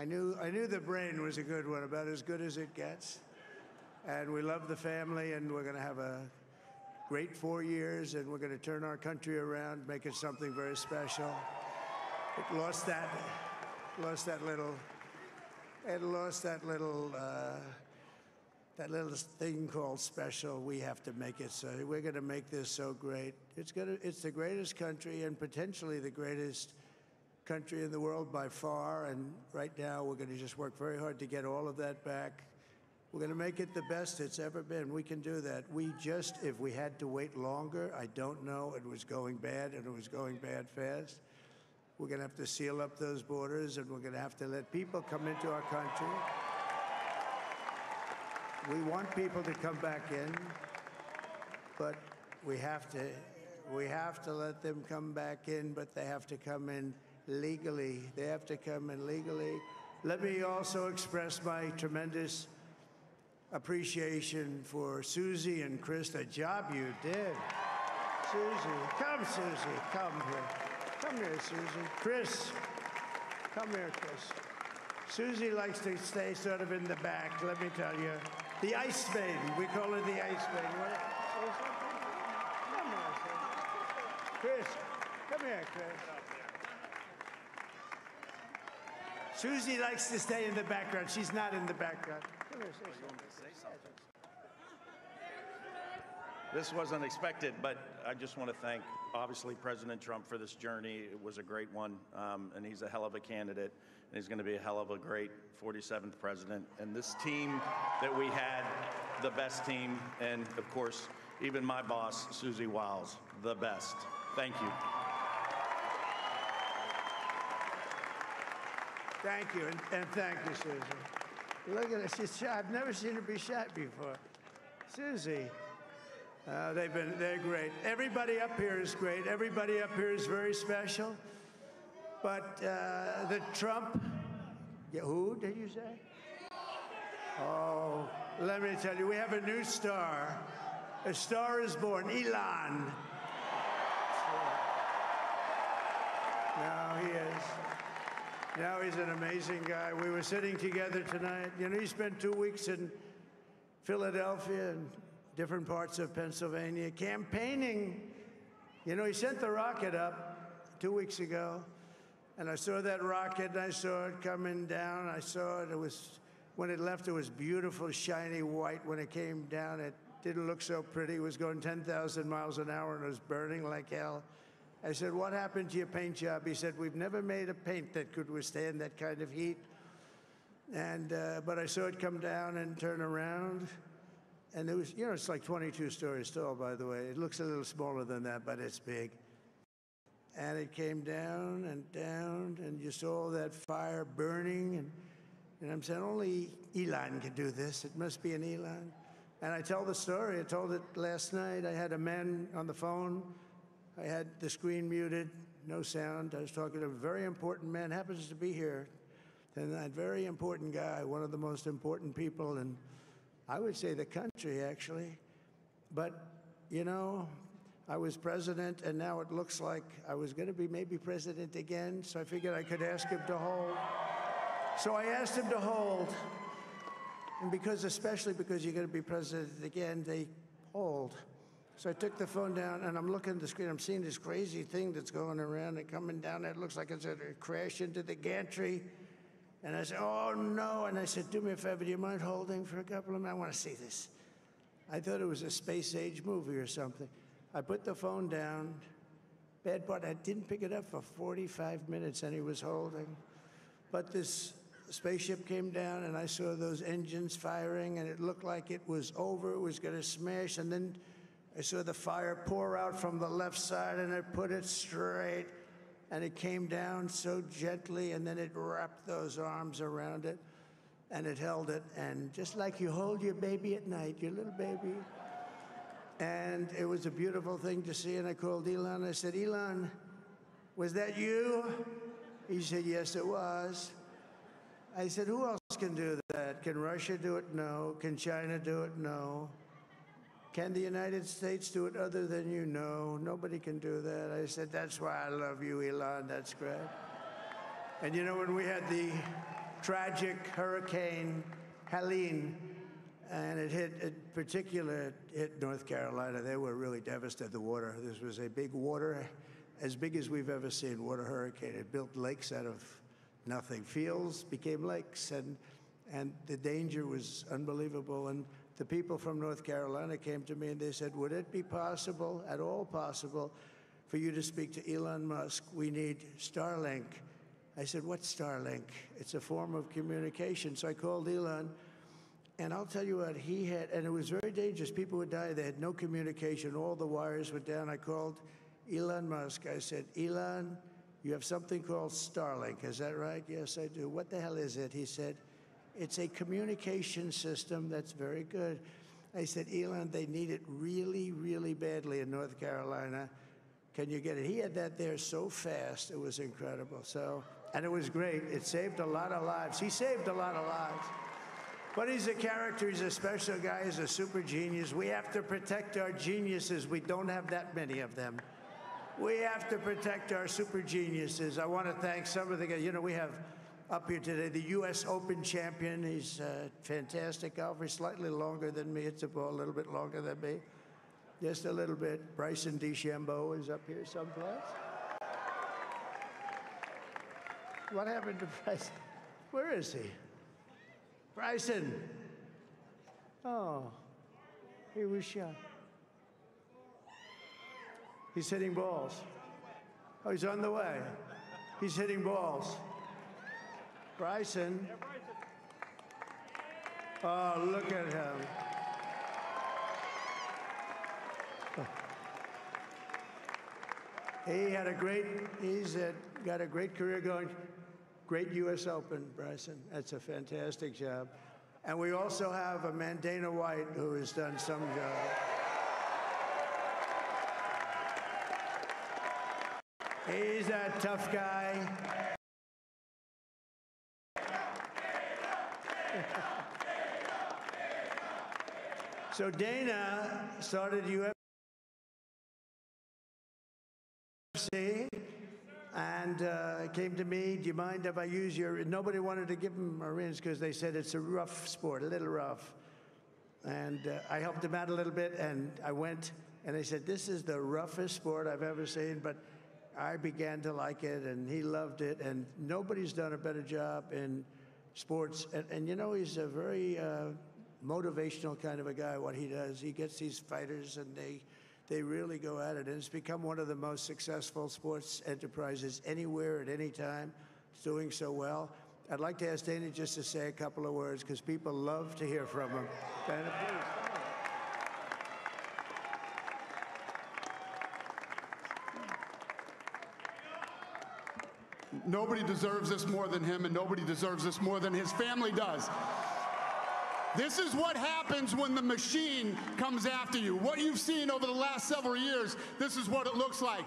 I knew the brain was a good one, about as good as it gets. And we love the family, and we're going to have a great 4 years, and we're going to turn our country around, make it something very special. It lost that little thing called special. We have to make it so. We're going to make this so great. It's the greatest country, and potentially the greatest country in the world by far. And right now, we're going to just work very hard to get all of that back. We're going to make it the best it's ever been. We can do that. If we had to wait longer, I don't know. It was going bad, and it was going bad fast. We're going to have to seal up those borders, and we're going to have to let people come into our country. We want people to come back in, but we have to let them come back in, but they have to come in legally. They have to come in legally. Let me also express my tremendous appreciation for Susie and Chris, the job you did. Susie, come here. Come here, Susie. Chris, come here, Chris. Susie likes to stay sort of in the back, let me tell you. The Ice Maiden, we call her the Ice Maiden. Come here, Chris. Come here, Chris. Susie likes to stay in the background. She's not in the background. Come here, say something. This wasn't expected, but I just want to thank, obviously, President Trump for this journey. It was a great one, and he's a hell of a candidate, and he's going to be a hell of a great 47th president. And this team that we had, the best team, and, of course, even my boss, Susie Wiles, the best. Thank you. Thank you, and thank you, Susie. Look at her, she's shy. I've never seen her be shy before. Susie, they're great. Everybody up here is great. Everybody up here is very special. But the Trump, who did you say? Oh, let me tell you, we have a new star. A star is born, Elon. Now he is. Now he's an amazing guy. We were sitting together tonight. You know, he spent 2 weeks in Philadelphia and different parts of Pennsylvania campaigning. You know, he sent the rocket up 2 weeks ago, and I saw that rocket, and I saw it coming down. I saw it. When it left, it was beautiful, shiny white. When it came down, it didn't look so pretty. It was going 10,000 miles an hour, and it was burning like hell. I said, what happened to your paint job? He said, we've never made a paint that could withstand that kind of heat. And but I saw it come down and turn around. And it was, you know, it's like 22 stories tall, by the way. It looks a little smaller than that, but it's big. And it came down, and you saw that fire burning. And I'm saying, only Elon can do this. It must be an Elon. And I tell the story. I told it last night. I had a man on the phone. I had the screen muted, no sound. I was talking to a very important man, happens to be here. And that very important guy, one of the most important people in, I would say, the country, actually. But, you know, I was president, and now it looks like I was going to be maybe president again, so I figured I could ask him to hold. So I asked him to hold. And especially because you're going to be president again, they hold. So I took the phone down, and I'm looking at the screen. I'm seeing this crazy thing that's going around and coming down. It looks like it's going to crash into the gantry. And I said, oh, no. And I said, do me a favor, do you mind holding for a couple of minutes? I want to see this. I thought it was a space-age movie or something. I put the phone down. Bad part, I didn't pick it up for 45 minutes, and he was holding. But this spaceship came down, and I saw those engines firing, and it looked like it was over. It was going to smash, and then I saw the fire pour out from the left side, and I put it straight, and it came down so gently, and then it wrapped those arms around it, and it held it, and just like you hold your baby at night, your little baby. And it was a beautiful thing to see, and I called Elon. I said, Elon, was that you? He said, yes, it was. I said, who else can do that? Can Russia do it? No. Can China do it? No. Can the United States do it other than you? No, nobody can do that. I said, that's why I love you, Elon. That's great. And you know, when we had tragic Hurricane Helene, and it hit North Carolina. They were really devastated, the water. This was a big water, as big as we've ever seen, water hurricane. It built lakes out of nothing. Fields became lakes, and the danger was unbelievable. And the people from North Carolina came to me and they said, would it be possible, at all possible, for you to speak to Elon Musk? We need Starlink. I said, what's Starlink? It's a form of communication. So I called Elon, and I'll tell you what, he had, and it was very dangerous. People would die. They had no communication. All the wires were down. I called Elon Musk. I said, Elon, you have something called Starlink. Is that right? Yes, I do. What the hell is it? He said, it's a communication system that's very good. I said, Elon, they need it really, really badly in North Carolina. Can you get it? He had that there so fast. It was incredible. So, and it was great. It saved a lot of lives. He saved a lot of lives. But he's a character. He's a special guy. He's a super genius. We have to protect our geniuses. We don't have that many of them. We have to protect our super geniuses. I want to thank some of the guys. You know, we have up here today the U.S. Open champion. He's a fantastic golfer. He's slightly longer than me. It's a ball a little bit longer than me. Just a little bit. Bryson DeChambeau is up here someplace. What happened to Bryson? Where is he? Bryson. Oh, he was shot. He's hitting balls. Oh, he's on the way. He's hitting balls. Bryson. Oh, look at him. He's got a great career going. Great U.S. Open, Bryson. That's a fantastic job. And we also have a man, Dana White, who has done some job. He's a tough guy. So Dana started UFC and came to me, do you mind if I use your, nobody wanted to give him Marines because they said it's a rough sport, a little rough. And I helped him out a little bit, and I went, and they said, this is the roughest sport I've ever seen, but I began to like it, and he loved it, and nobody's done a better job in sports. And you know, he's a very motivational kind of a guy, what he does. He gets these fighters, and they really go at it, and it's become one of the most successful sports enterprises anywhere at any time. It's doing so well. I'd like to ask Dana just to say a couple of words, because people love to hear from him. Dana, please. Nobody deserves this more than him, and nobody deserves this more than his family does. This is what happens when the machine comes after you. What you've seen over the last several years, this is what it looks like.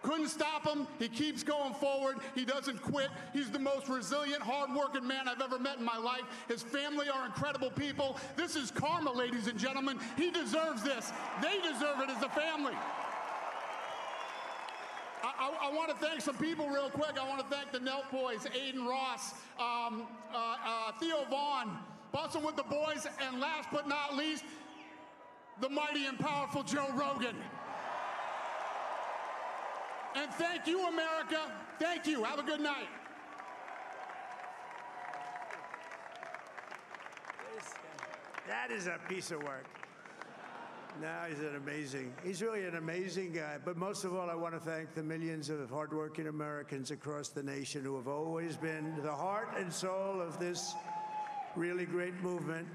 Couldn't stop him. He keeps going forward. He doesn't quit. He's the most resilient, hard-working man I've ever met in my life. His family are incredible people. This is karma, ladies and gentlemen. He deserves this. They deserve it as a family. I want to thank some people real quick. I want to thank the Nelk boys, Aiden Ross, Theo Vaughn, Bustin' with the boys, and last but not least, the mighty and powerful Joe Rogan. And thank you, America. Thank you. Have a good night. That is a piece of work. Now he's really an amazing guy. But most of all, I want to thank the millions of hardworking Americans across the nation who have always been the heart and soul of this really great movement.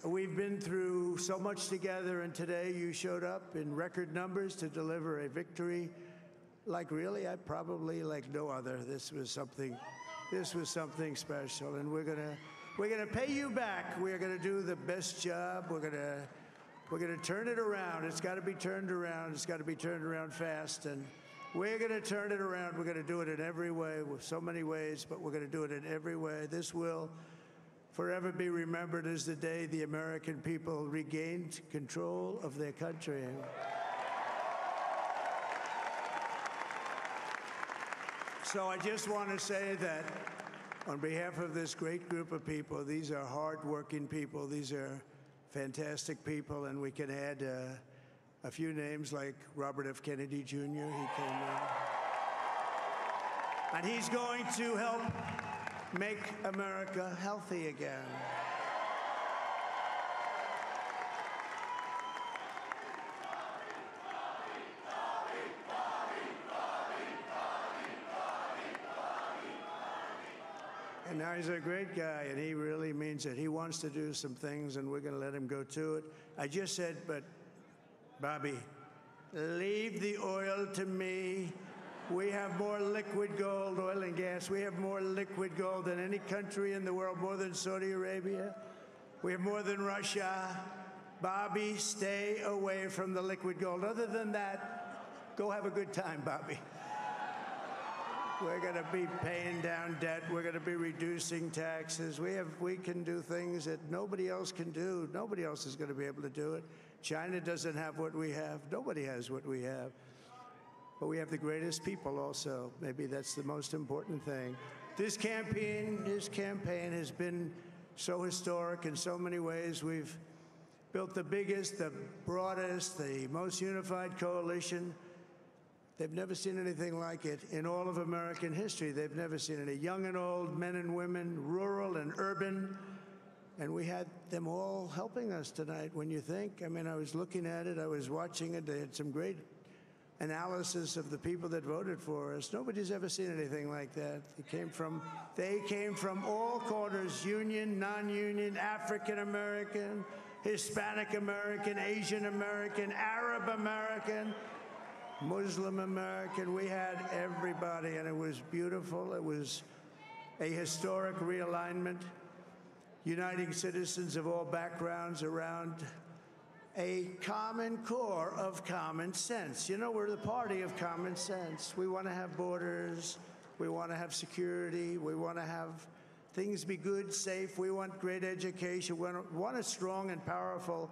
We've been through so much together, and today you showed up in record numbers to deliver a victory like like no other. This was something special, and we're gonna pay you back. We're gonna do the best job. We're gonna turn it around. It's got to be turned around. It's got to be turned around fast, and we're gonna turn it around. We're gonna do it in every way, with so many ways, but we're gonna do it in every way. This will forever be remembered as the day the American people regained control of their country. So I just want to say that On behalf of this great group of people, these are hard-working people. These are fantastic people, and we can add a few names like Robert F. Kennedy Jr. He came in. And he's going to help make America healthy again. And now he's a great guy, and he really means it. He wants to do some things, and we're going to let him go to it. I just said, but, Bobby, leave the oil to me. We have more liquid gold, oil and gas. We have more liquid gold than any country in the world, more than Saudi Arabia. We have more than Russia. Bobby, stay away from the liquid gold. Other than that, go have a good time, Bobby. We're going to be paying down debt. We're going to be reducing taxes. We can do things that nobody else can do. Nobody else is going to be able to do it. China doesn't have what we have. Nobody has what we have. But we have the greatest people also. Maybe that's the most important thing. This campaign has been so historic in so many ways. We've built the biggest, the broadest, the most unified coalition. They've never seen anything like it in all of American history. They've never seen it. Young and old, men and women, rural and urban. And we had them all helping us tonight. When you think, I mean, I was looking at it, I was watching it. They had some great analysis of the people that voted for us. Nobody's ever seen anything like that. They came from all corners, union, non-union, African American, Hispanic American, Asian American, Arab American, Muslim American. We had everybody, and it was beautiful. It was a historic realignment, uniting citizens of all backgrounds around a common core of common sense. You know, we're the party of common sense. We want to have borders. We want to have security. We want to have things be good, safe. We want great education. We want a strong and powerful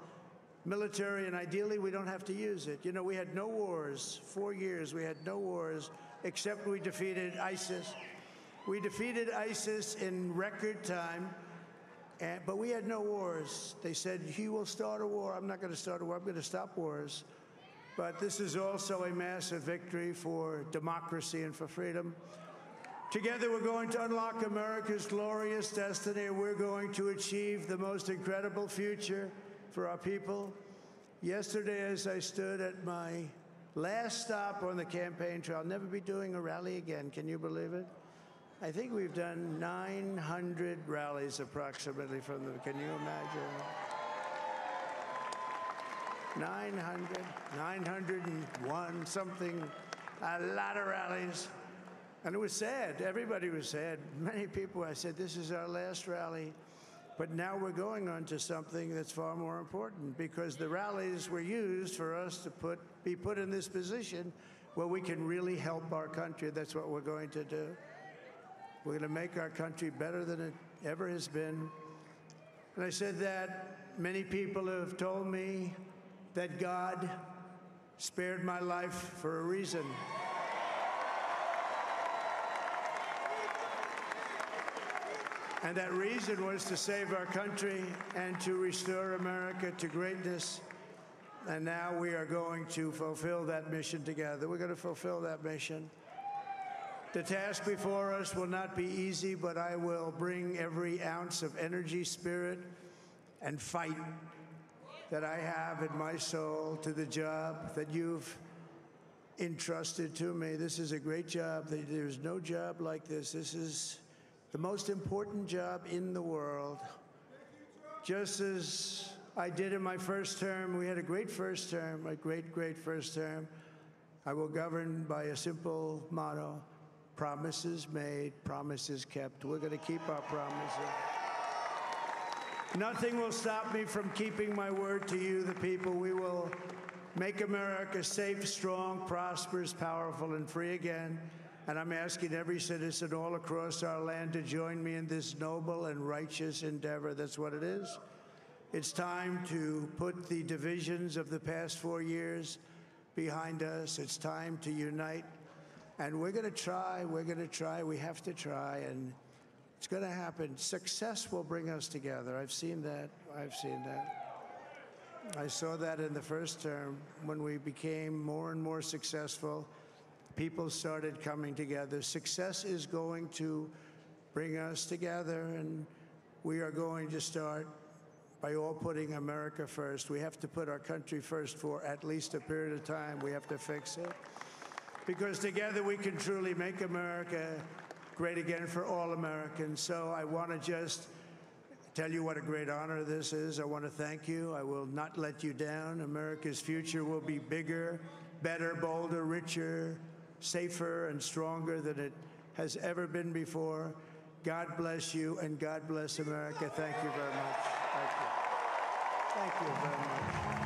military, and ideally we don't have to use it. You know, we had no wars. 4 years we had no wars, except we defeated ISIS. We defeated ISIS in record time, but we had no wars. They said, he will start a war. I'm not going to start a war. I'm going to stop wars. But this is also a massive victory for democracy and for freedom. Together we're going to unlock America's glorious destiny. We're going to achieve the most incredible future for our people. Yesterday, as I stood at my last stop on the campaign trail, I'll never be doing a rally again. Can you believe it? I think we've done 900 rallies approximately from them. Can you imagine? 901, something, a lot of rallies. And it was sad. Everybody was sad. Many people, I said, this is our last rally. But now we're going on to something that's far more important, because the rallies were used for us to be put in this position where we can really help our country. That's what we're going to do. We're going to make our country better than it ever has been. And I said that many people have told me that God spared my life for a reason. And that reason was to save our country and to restore America to greatness. And now we are going to fulfill that mission together. We're going to fulfill that mission. The task before us will not be easy, but I will bring every ounce of energy, spirit, and fight that I have in my soul to the job that you've entrusted to me. This is a great job. There's no job like this. This is the most important job in the world. Just as I did in my first term, we had a great first term, a great, great first term. I will govern by a simple motto: promises made, promises kept. We're going to keep our promises. Nothing will stop me from keeping my word to you, the people. We will make America safe, strong, prosperous, powerful, and free again. And I'm asking every citizen all across our land to join me in this noble and righteous endeavor. That's what it is. It's time to put the divisions of the past 4 years behind us. It's time to unite. And we're going to try. We have to try. And It's going to happen. Success will bring us together. I've seen that. I've seen that. I saw that in the first term when we became more and more successful. People started coming together. Success is going to bring us together, and we are going to start by all putting America first. We have to put our country first for at least a period of time. We have to fix it. Because together we can truly make America great again for all Americans. So I want to just tell you what a great honor this is. I want to thank you. I will not let you down. America's future will be bigger, better, bolder, richer, safer, and stronger than it has ever been before. God bless you, and God bless America. Thank you very much. Thank you. Thank you very much.